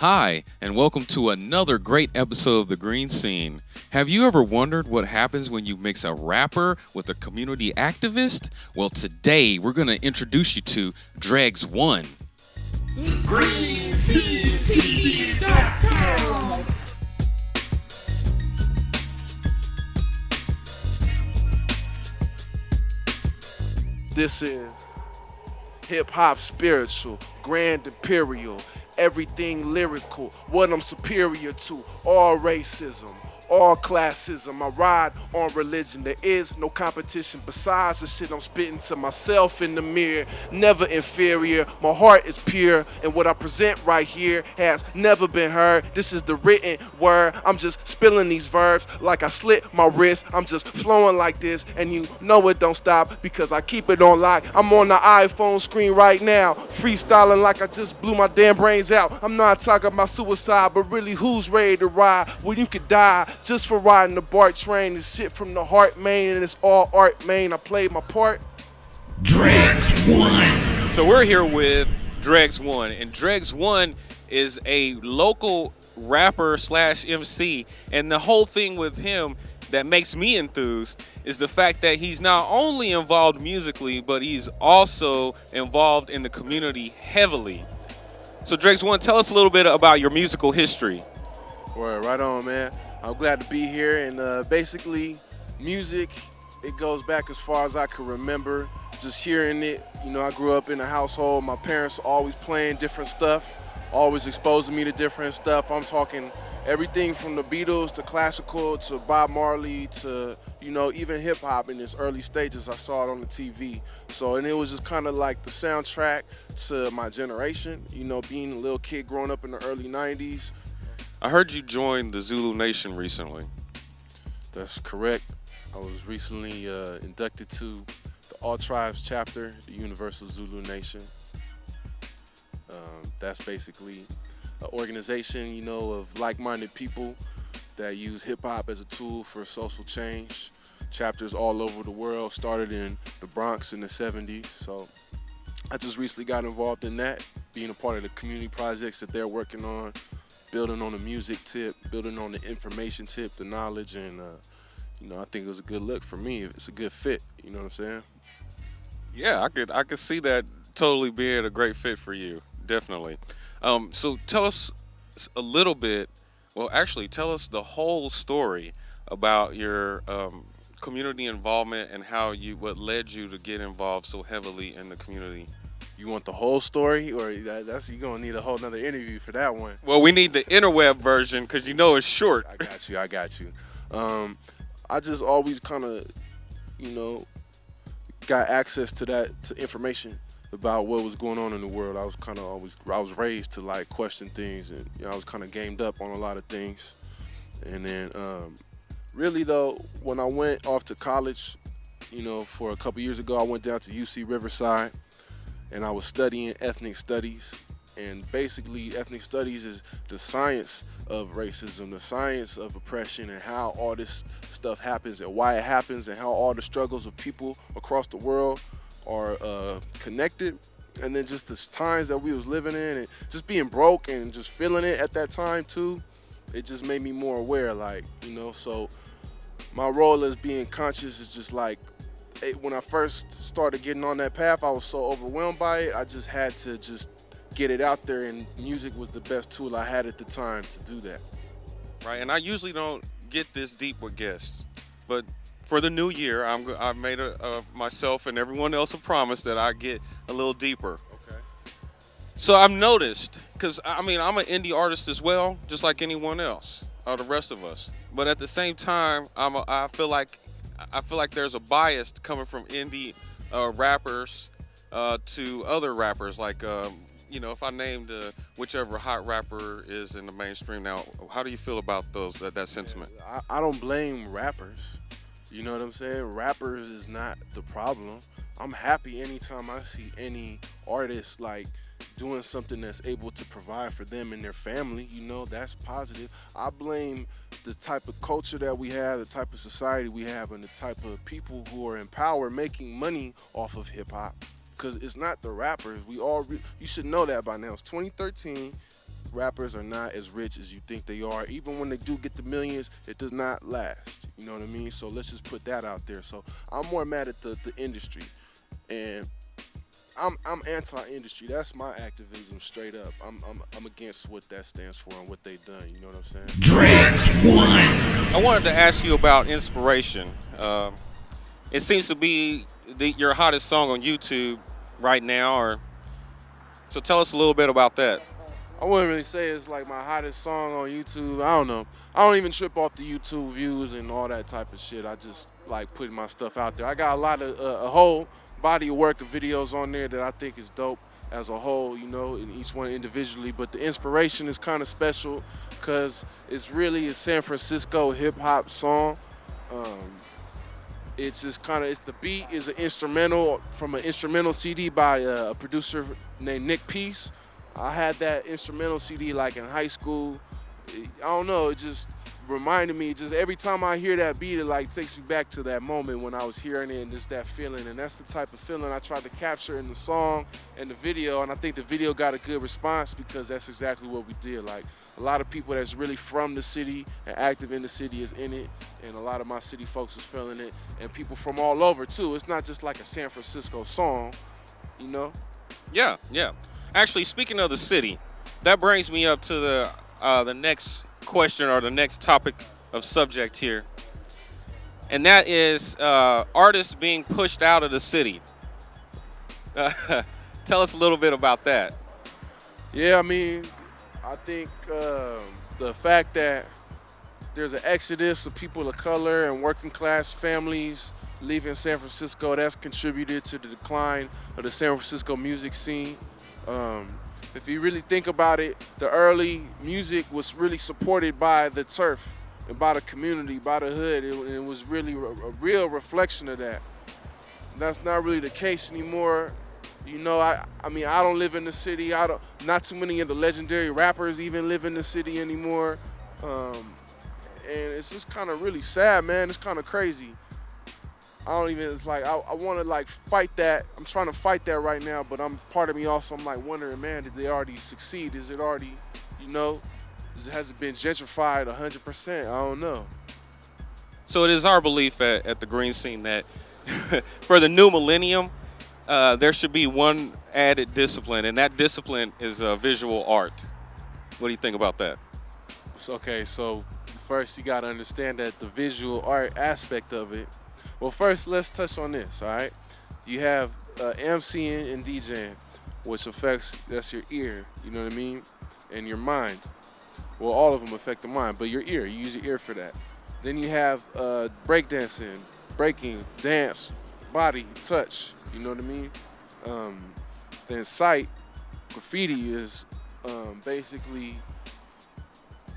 Hi, and welcome to another great episode of The Green Scene. Have you ever wondered what happens when you mix a rapper with a community activist? Well, today we're going to introduce you to Dregs 1. GreenCTV.com. This is hip hop spiritual, grand imperial, everything lyrical, what I'm superior to, all racism, all classism. I ride on religion. There is no competition besides the shit I'm spitting to myself in the mirror. Never inferior. My heart is pure, and what I present right here has never been heard. This is the written word. I'm just spilling these verbs like I slit my wrist. I'm just flowing like this, and you know it don't stop because I keep it on lock. I'm on the iPhone screen right now, freestyling like I just blew my damn brains out. I'm not talking about suicide, but really who's ready to ride when you could die just for riding the BART train? This shit from the heart, man, and it's all art, man. I played my part. Dregs 1. So we're here with Dregs 1, and Dregs 1 is a local rapper slash MC, and the whole thing with him that makes me enthused is the fact that he's not only involved musically, but he's also involved in the community heavily. So Dregs 1, tell us a little bit about your musical history. Word, right on, man. I'm glad to be here, and basically, music, it goes back as far as I can remember. Just hearing it, you know, I grew up in a household. My parents always playing different stuff, always exposing me to different stuff. I'm talking everything from the Beatles to classical to Bob Marley to, you know, even hip hop in its early stages. I saw it on the TV. So, and it was just kind of like the soundtrack to my generation, you know, being a little kid growing up in the early 90s. I heard you joined the Zulu Nation recently. That's correct. I was recently inducted to the All Tribes chapter, the Universal Zulu Nation. That's basically an organization, you know, of like-minded people that use hip-hop as a tool for social change. Chapters all over the world, started in the Bronx in the 70s. So I just recently got involved in that, being a part of the community projects that they're working on, building on the music tip, building on the information tip, the knowledge, and you know, I think it was a good look for me. It's a good fit, you know what I'm saying? Yeah, I could see that totally being a great fit for you, definitely. So tell us a little bit. Well, actually, tell us the whole story about your community involvement and what led you to get involved so heavily in the community. You want the whole story, or that's you're gonna need a whole nother interview for that one? Well, we need the interweb version because you know it's short. I got you. I just always kind of, you know, got access to information about what was going on in the world. I was raised to like question things, and you know, I was kind of gamed up on a lot of things. And then, really though, when I went off to college, you know, for a couple years ago, I went down to UC Riverside, and I was studying ethnic studies. And basically, ethnic studies is the science of racism, the science of oppression, and how all this stuff happens and why it happens, and how all the struggles of people across the world are connected. And then just the times that we was living in, and just being broke and just feeling it at that time too, it just made me more aware, like, you know. So my role as being conscious is just like, when I first started getting on that path, I was so overwhelmed by it. I just had to just get it out there, and music was the best tool I had at the time to do that. Right, and I usually don't get this deep with guests, but for the new year, I've made myself and everyone else a promise that I get a little deeper. Okay. So I've noticed, because I mean, I'm an indie artist as well, just like anyone else, or the rest of us. But at the same time, I feel like there's a bias coming from indie rappers to other rappers, like you know, if I named whichever hot rapper is in the mainstream now, how do you feel about that sentiment? I don't blame rappers. You know what I'm saying? Rappers is not the problem. I'm happy anytime I see any artist like doing something that's able to provide for them and their family. You know, that's positive. I blame the type of culture that we have, the type of society we have, and the type of people who are in power making money off of hip hop. Because it's not the rappers. You should know that by now. It's 2013. rappers are not as rich as you think they are. Even when they do get the millions, it does not last. You know what I mean? So let's just put that out there. So I'm more mad at the industry, and I'm anti-industry. That's my activism, straight up. I'm against what that stands for and what they've done. You know what I'm saying? Dregs 1. I wanted to ask you about inspiration. It seems to be your hottest song on YouTube right now, so tell us a little bit about that. I wouldn't really say it's like my hottest song on YouTube. I don't know. I don't even trip off the YouTube views and all that type of shit. I just like putting my stuff out there. I got a lot of a whole body of work of videos on there that I think is dope as a whole, you know, and each one individually. But the inspiration is kind of special because it's really a San Francisco hip hop song. It's just kind of, the beat is an instrumental from an instrumental CD by a producer named Nick Peace. I had that instrumental CD like in high school. I don't know, it just reminded me, just every time I hear that beat, it like takes me back to that moment when I was hearing it and just that feeling. And that's the type of feeling I tried to capture in the song and the video. And I think the video got a good response because that's exactly what we did. Like a lot of people that's really from the city and active in the city is in it. And a lot of my city folks was feeling it. And people from all over too. It's not just like a San Francisco song, you know? Yeah. Actually, speaking of the city, that brings me up to the next question or the next topic of subject here, and that is artists being pushed out of the city. Tell us a little bit about that. Yeah, I mean, I think the fact that there's an exodus of people of color and working class families leaving San Francisco, that's contributed to the decline of the San Francisco music scene. If you really think about it, the early music was really supported by the turf and by the community, by the hood. It was really a real reflection of that. That's not really the case anymore. You know, I mean, I don't live in the city. Not too many of the legendary rappers even live in the city anymore. And it's just kind of really sad, man. It's kind of crazy. It's like, I want to like fight that. I'm trying to fight that right now, but part of me also, I'm like wondering, man, did they already succeed? Is it already, you know, has it been gentrified 100%? I don't know. So it is our belief at the Green Scene that for the new millennium, there should be one added discipline, and that discipline is visual art. What do you think about that? Okay, so first you got to understand that the visual art aspect of it. Well, first, let's touch on this, all right? You have MCing and DJing, which that's your ear, you know what I mean, and your mind. Well, all of them affect the mind, but your ear, you use your ear for that. Then you have breakdancing, breaking, dance, body, touch, you know what I mean? Then sight, graffiti is basically,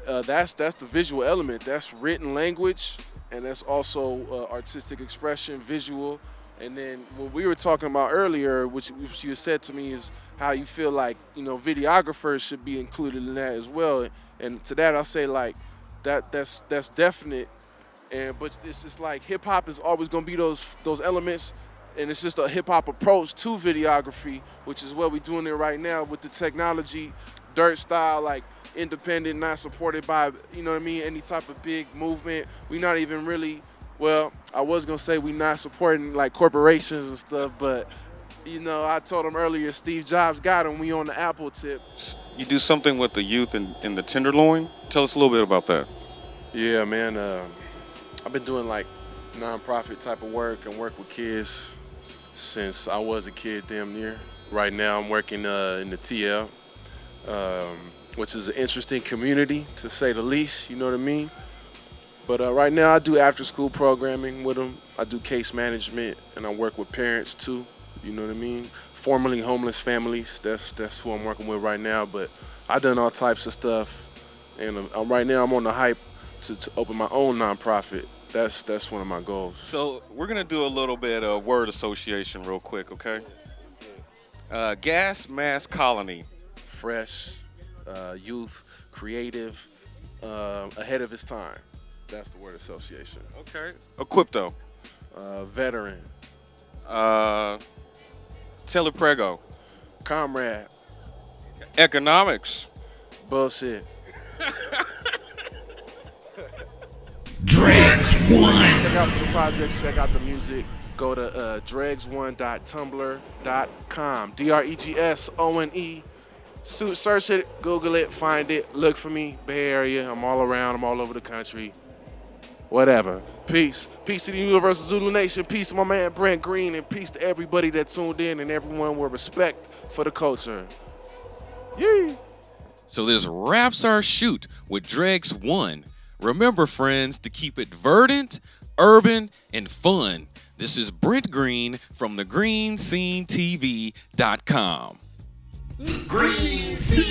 that's the visual element. That's written language, and that's also artistic expression, visual. And then what we were talking about earlier, which you said to me, is how you feel like, you know, videographers should be included in that as well. And to that, I'll say like that's definite. But it's just like hip hop is always gonna be those elements, and it's just a hip hop approach to videography, which is what we're doing it right now with the technology, dirt style, like independent, not supported by, you know what I mean, any type of big movement. We're not even really, well, I was gonna say we're not supporting like corporations and stuff, but you know, I told him earlier, Steve Jobs got him, we on the Apple tip. You do something with the youth in the Tenderloin? Tell us a little bit about that. Yeah, man, I've been doing like nonprofit type of work and work with kids since I was a kid, damn near. Right now I'm working in the TL, which is an interesting community, to say the least, you know what I mean? But right now I do after-school programming with them. I do case management, and I work with parents too, you know what I mean? Formerly homeless families, that's who I'm working with right now, but I've done all types of stuff, and right now I'm on the hype to open my own nonprofit. That's one of my goals. So we're gonna do a little bit of word association real quick, okay? Gas Mask Colony. Fresh, youth, creative, ahead of its time. That's the word association. Okay. Equipto. Veteran. Teleprego. Comrade. Economics. Bullshit. Dregs 1. Check out for the projects, check out the music. Go to dregs1.tumblr.com. DREGSONE. Search it, Google it, find it, look for me. Bay Area. I'm all around. I'm all over the country. Whatever. Peace. Peace to the Universal Zulu Nation. Peace to my man Brent Green, and peace to everybody that tuned in and everyone with respect for the culture. Yee. So this wraps our shoot with Dregs 1. Remember, friends, to keep it verdant, urban, and fun. This is Brent Green from thegreenscenetv.com. Green Scene.